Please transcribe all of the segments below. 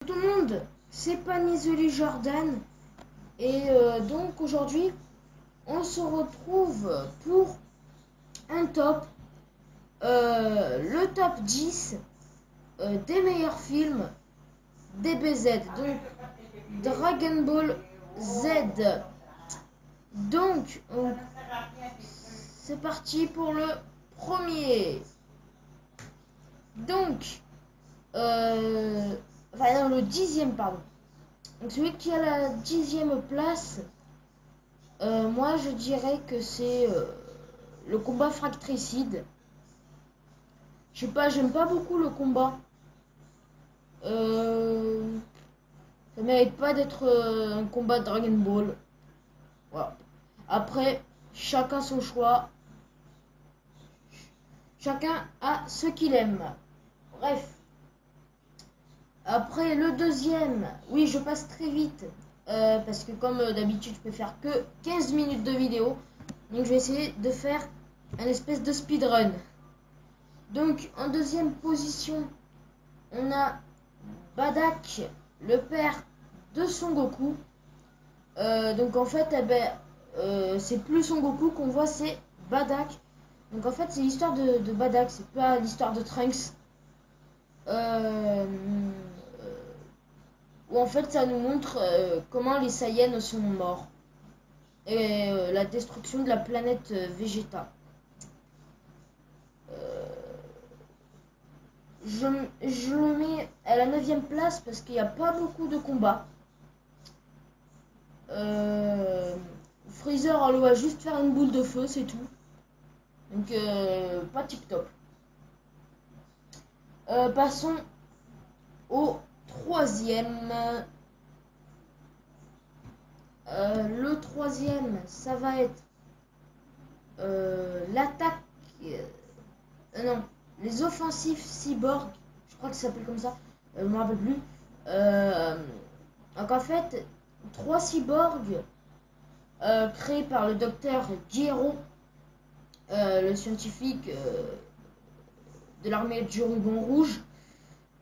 Tout le monde, c'est Panisoli Jordan et donc aujourd'hui on se retrouve pour un top, le top 10 des meilleurs films DBZ, donc Dragon Ball Z. Donc c'est parti pour le premier. Donc enfin non, le 10e pardon. Donc celui qui a la 10e place, moi je dirais que c'est le combat fractricide. Je sais pas, j'aime pas beaucoup le combat. Ça mérite pas d'être un combat de Dragon Ball. Voilà. Après, chacun son choix. Chacun a ce qu'il aime. Bref. Après le deuxième, oui je passe très vite. Parce que comme d'habitude je peux faire que 15 minutes de vidéo. Donc je vais essayer de faire un espèce de speedrun. Donc en deuxième position, on a Bardock, le père de Son Goku. Donc en fait, c'est plus Son Goku qu'on voit, c'est Bardock. Donc en fait, c'est l'histoire de Bardock, c'est pas l'histoire de Trunks. Où en fait, ça nous montre comment les Saiyans sont morts. Et la destruction de la planète Vegeta. Je le mets à la 9e place parce qu'il n'y a pas beaucoup de combats. Freezer, on va juste faire une boule de feu, c'est tout. Donc, pas tip top. Passons au 3e. Le 3e, ça va être l'attaque. Non, les offensifs cyborg. Je crois que ça s'appelle comme ça. Je me rappelle plus. Donc en fait, 3 cyborgs créés par le docteur Gero, le scientifique de l'armée du ruban rouge,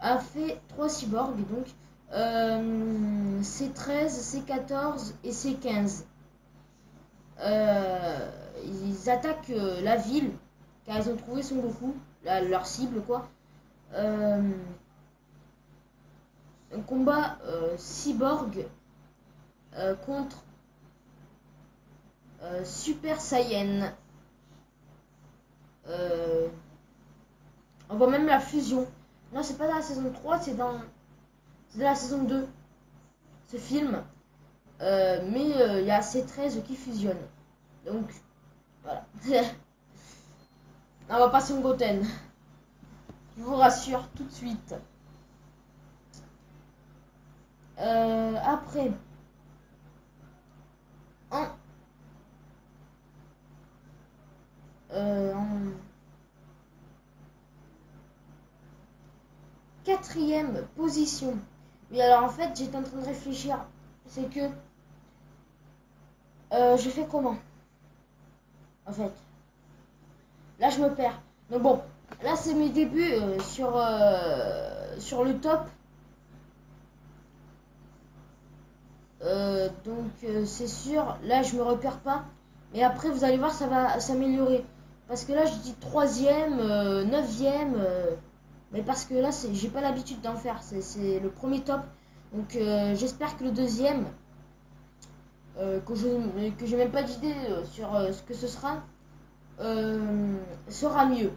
a fait 3 cyborgs, donc C13, C14 et C15. Ils attaquent la ville car ils ont trouvé Son Goku, leur cible quoi. Un combat cyborg contre Super Saiyan. On voit même la fusion. Non, c'est pas dans la saison 3, c'est dans la saison 2. Ce film. Mais il y a C13 qui fusionne. Donc, voilà. On va passer au Goten. Je vous rassure tout de suite. Après, en 4e position. Oui, alors en fait, j'étais en train de réfléchir. C'est que je fais comment? En fait, là je me perds. Donc bon, là c'est mes débuts sur le top. Donc c'est sûr, là je me repère pas. Mais après vous allez voir, ça va s'améliorer. Parce que là je dis 3e, 9e. Mais parce que là j'ai pas l'habitude d'en faire. C'est le premier top. Donc j'espère que le deuxième, que j'ai même pas d'idée sur ce que ce sera mieux.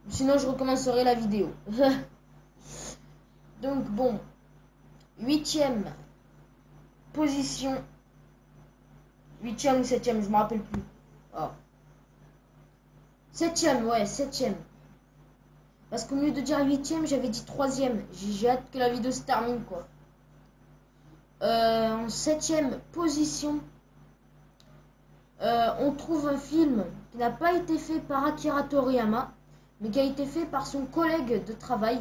Sinon je recommencerai la vidéo. Donc bon, 8e position. 8e ou 7e, je me rappelle plus. Oh. 7e, ouais, 7e. Parce qu'au lieu de dire 8e, j'avais dit 3e. J'ai hâte que la vidéo se termine, quoi. En 7e position, on trouve un film qui n'a pas été fait par Akira Toriyama, mais qui a été fait par son collègue de travail,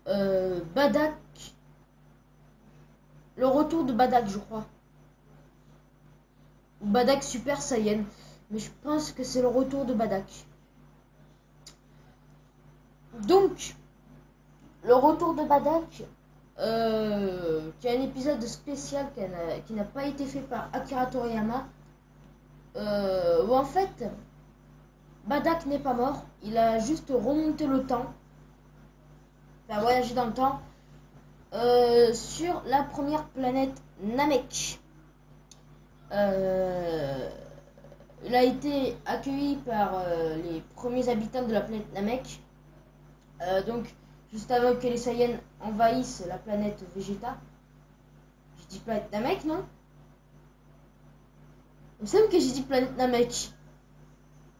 Bardock. Le retour de Bardock, je crois. Ou Bardock Super Saiyan. Mais je pense que c'est le retour de Bardock. Donc, le retour de Badak, qui est un épisode spécial qui n'a pas été fait par Akira Toriyama, où en fait Badak n'est pas mort, il a juste remonté le temps, enfin voyagé dans le temps, sur la première planète Namek. Il a été accueilli par les premiers habitants de la planète Namek. Donc, juste avant que les Saiyans envahissent la planète Vegeta. J'ai dit planète Namek, non? Il me semble que j'ai dit planète Namek.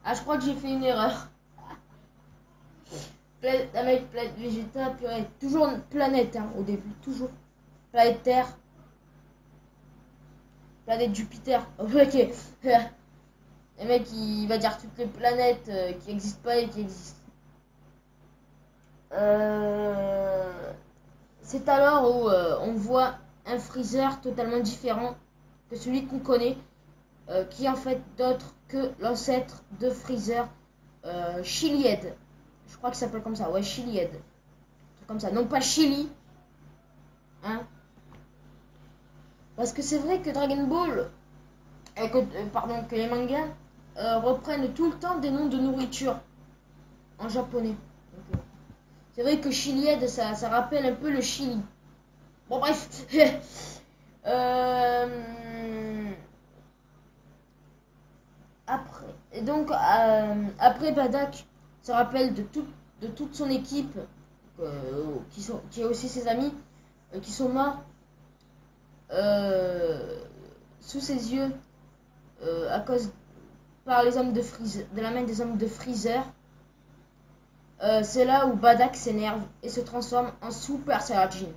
Ah, je crois que j'ai fait une erreur. Planète Namek, planète Vegeta, purée. Toujours une planète, hein, au début, toujours. Planète Terre. Planète Jupiter. Ok. Le mec, il va dire toutes les planètes qui n'existent pas et qui existent. C'est alors où on voit un Freezer totalement différent que celui qu'on connaît, qui est en fait d'autre que l'ancêtre de Freezer, Chilihead. Je crois qu'il s'appelle comme ça, ouais, Chilihead. Comme ça, non pas Chili, hein. Parce que c'est vrai que Dragon Ball, que les mangas reprennent tout le temps des noms de nourriture en japonais. C'est vrai que Chilihead, ça rappelle un peu le Chili. Bon, bref. Après, donc, après Badak se rappelle de toute son équipe, qui est aussi ses amis, qui sont morts sous ses yeux à cause par les hommes de Freezer, de la main des hommes de Freezer. C'est là où Badak s'énerve et se transforme en Super Saiyajin.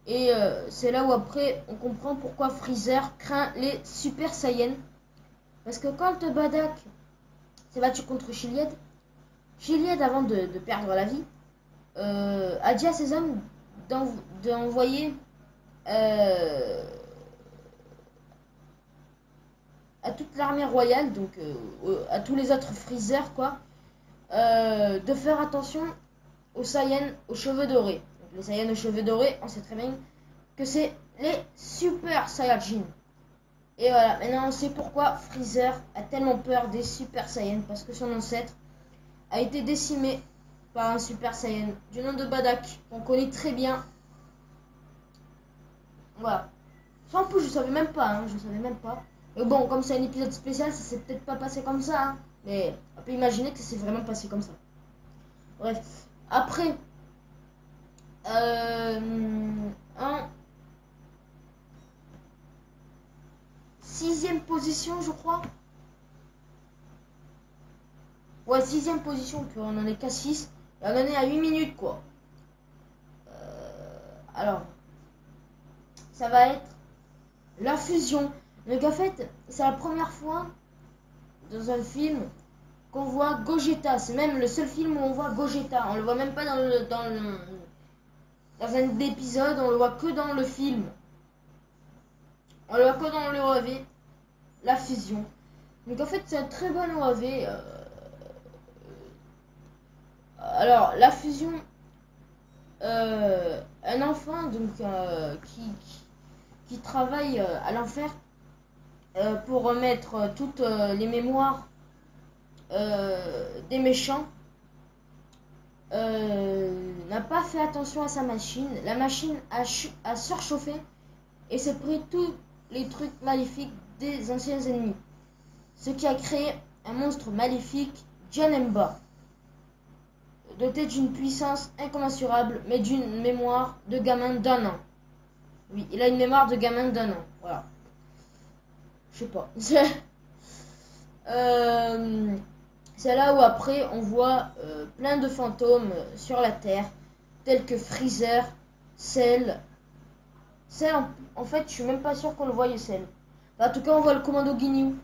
Et c'est là où après on comprend pourquoi Freezer craint les Super Saiyans. Parce que quand Badak s'est battu contre Chilihead, avant de perdre la vie, a dit à ses hommes d'envoyer à toute l'armée royale, donc à tous les autres Freezer, quoi, de faire attention aux Saiyans aux cheveux dorés. Donc, les Saiyans aux cheveux dorés, on sait très bien que c'est les Super Saiyajin. Et voilà, maintenant on sait pourquoi Freezer a tellement peur des Super Saiyans, parce que son ancêtre a été décimé par un Super Saiyan du nom de Badak, qu'on connaît très bien. Voilà. Ça, en plus, je savais même pas, hein, je savais même pas. Mais bon, comme c'est un épisode spécial, ça s'est peut-être pas passé comme ça, hein, mais on peut imaginer que ça s'est vraiment passé comme ça. Bref. Après, en 6e position, je crois. Ouais, 6e position, puis on en est qu'à 6. Et on en est à 8 minutes, quoi. Alors, ça va être la fusion. Donc en fait, c'est la première fois dans un film qu'on voit Gogeta. C'est même le seul film où on voit Gogeta. On le voit même pas dans un épisode, on le voit que dans le film. On le voit que dans le OAV, la fusion. Donc en fait, c'est un très bon OAV. Alors, la fusion, un enfant donc qui travaille à l'enfer pour remettre toutes les mémoires des méchants, n'a pas fait attention à sa machine. La machine a surchauffé et s'est pris tous les trucs maléfiques des anciens ennemis. Ce qui a créé un monstre maléfique, Janemba, doté d'une puissance incommensurable, mais d'une mémoire de gamin d'1 an. Oui, il a une mémoire de gamin d'1 an. Voilà. Je sais pas. C'est là où après on voit plein de fantômes sur la Terre, tels que Freezer, Cell. Cell, en fait, je suis même pas sûr qu'on le voie, Cell. Enfin, en tout cas, on voit le commando Ginyu.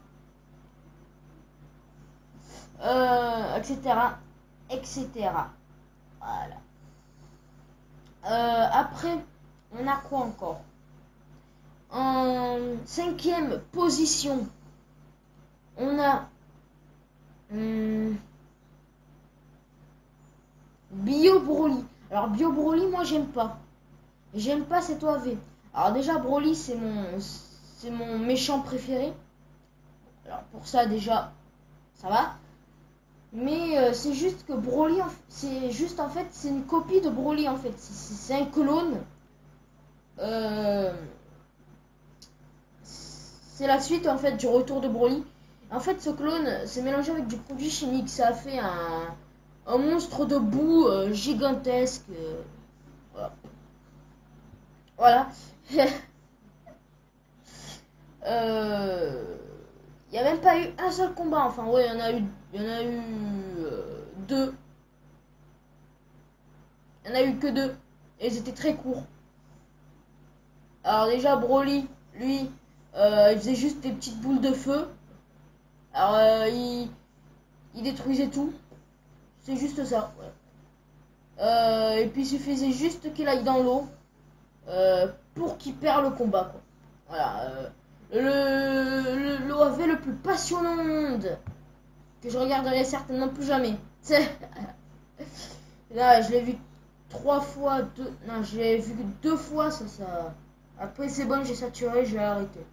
Etc. Etc. Voilà. Après, on a quoi encore? En 5e position, on a Bio Broly. Alors Bio Broly, moi j'aime pas. J'aime pas cet OAV. Alors déjà Broly c'est mon méchant préféré. Alors pour ça déjà ça va. Mais c'est juste que Broly c'est juste en fait c'est une copie de Broly en fait. C'est un clone. C'est la suite en fait du retour de Broly. En fait ce clone s'est mélangé avec du produit chimique. Ça a fait un monstre de boue gigantesque. Voilà. Voilà. Il n'y a même pas eu un seul combat. Enfin, ouais, il y en a eu deux. Il n'y en a eu que deux. Et ils étaient très courts. Alors, déjà, Broly, lui, il faisait juste des petites boules de feu. Alors, il détruisait tout. C'est juste ça. Ouais. Et puis, il suffisait juste qu'il aille dans l'eau pour qu'il perde le combat, quoi. Voilà. L'OAV le plus passionnant au monde que je regarderai certainement plus jamais. Là, je l'ai vu 3 fois, non, je l'ai vu 2 fois, ça. Après, c'est bon, j'ai saturé, je vais arrêter.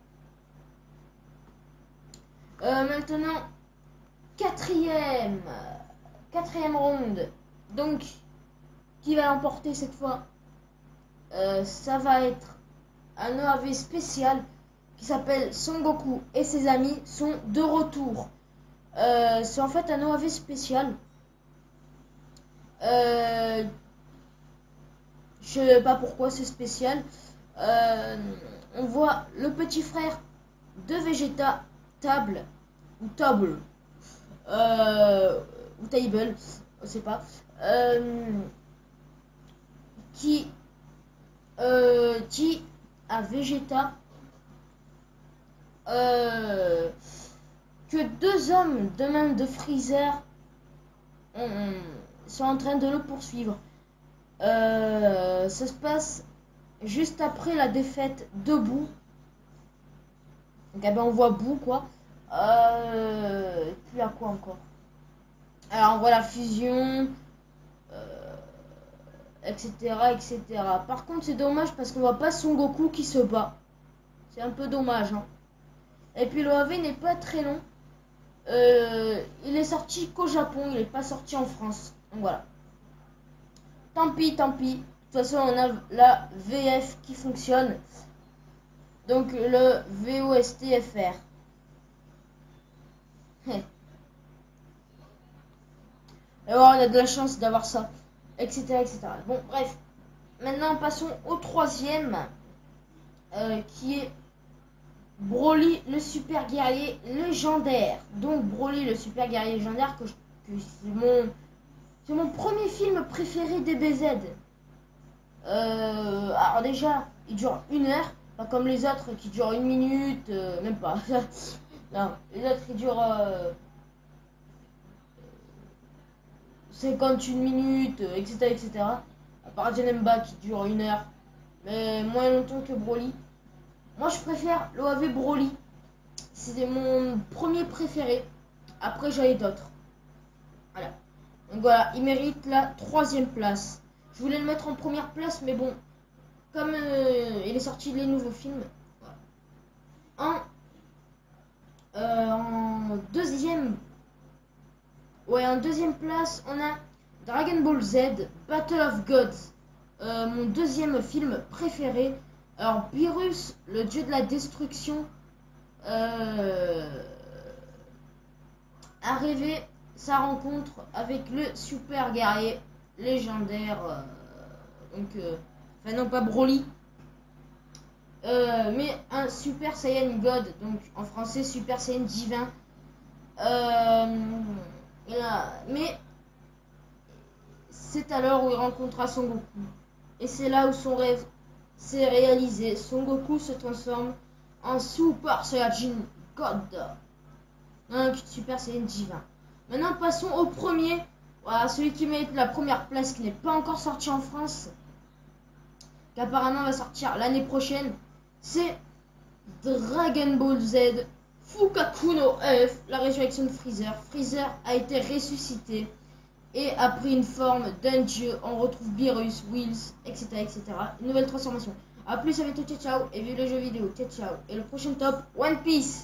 Maintenant, quatrième ronde. Donc, qui va l'emporter cette fois? Ça va être un OAV spécial qui s'appelle Son Goku et ses amis sont de retour. C'est en fait un OAV spécial. Je sais pas pourquoi c'est spécial. On voit le petit frère de Vegeta, Table ou Table ou Table, je sais pas, qui dit à Vegeta que 2 hommes de même de Freezer sont en train de le poursuivre. Ça se passe juste après la défaite de Boo. Donc eh ben, on voit Boo quoi. Et puis à quoi encore? Alors on voit la fusion, etc., etc. Par contre c'est dommage parce qu'on voit pas Son Goku qui se bat. C'est un peu dommage, hein. Et puis l'OAV n'est pas très long. Il est sorti qu'au Japon, il n'est pas sorti en France. Donc voilà. Tant pis, tant pis. De toute façon, on a la VF qui fonctionne. Donc le VOSTFR. Et voilà, on a de la chance d'avoir ça. Etc., etc. Bon, bref. Maintenant, passons au troisième. Qui est Broly le super guerrier légendaire. Donc Broly le super guerrier légendaire que c'est mon premier film préféré DBZ. Alors déjà il dure 1 heure, pas comme les autres qui durent 1 minute, même pas. Non, les autres ils durent 51 minutes, etc., etc. À part Janemba qui dure 1 heure, mais moins longtemps que Broly. Moi, je préfère l'OAV Broly. C'était mon premier préféré. Après, j'en ai d'autres. Voilà. Donc voilà, il mérite la 3e place. Je voulais le mettre en première place, mais bon, comme il est sorti les nouveaux films. Voilà. En deuxième place, on a Dragon Ball Z Battle of Gods. Mon 2e film préféré. Alors, Beerus, le dieu de la destruction, a rêvé sa rencontre avec le super guerrier légendaire. Enfin, non, pas Broly, mais un Super Saiyan God, donc en français Super Saiyan divin. Mais c'est alors où il rencontrera Son Goku. Et c'est là où son rêve s'est réalisé. Son Goku se transforme en Super Saiyajin God. Donc Super Saiyan divin. Maintenant passons au premier. Voilà, celui qui mérite la première place, qui n'est pas encore sorti en France, qui apparemment va sortir l'année prochaine. C'est Dragon Ball Z Fukaku no F, la résurrection de Freezer. Freezer a été ressuscité. Et après une forme d'un dieu, on retrouve Beerus, Wills, etc. etc. Une nouvelle transformation. A plus, à bientôt, ciao ciao. Et vive le jeu vidéo, ciao ciao. Et le prochain top, One Piece.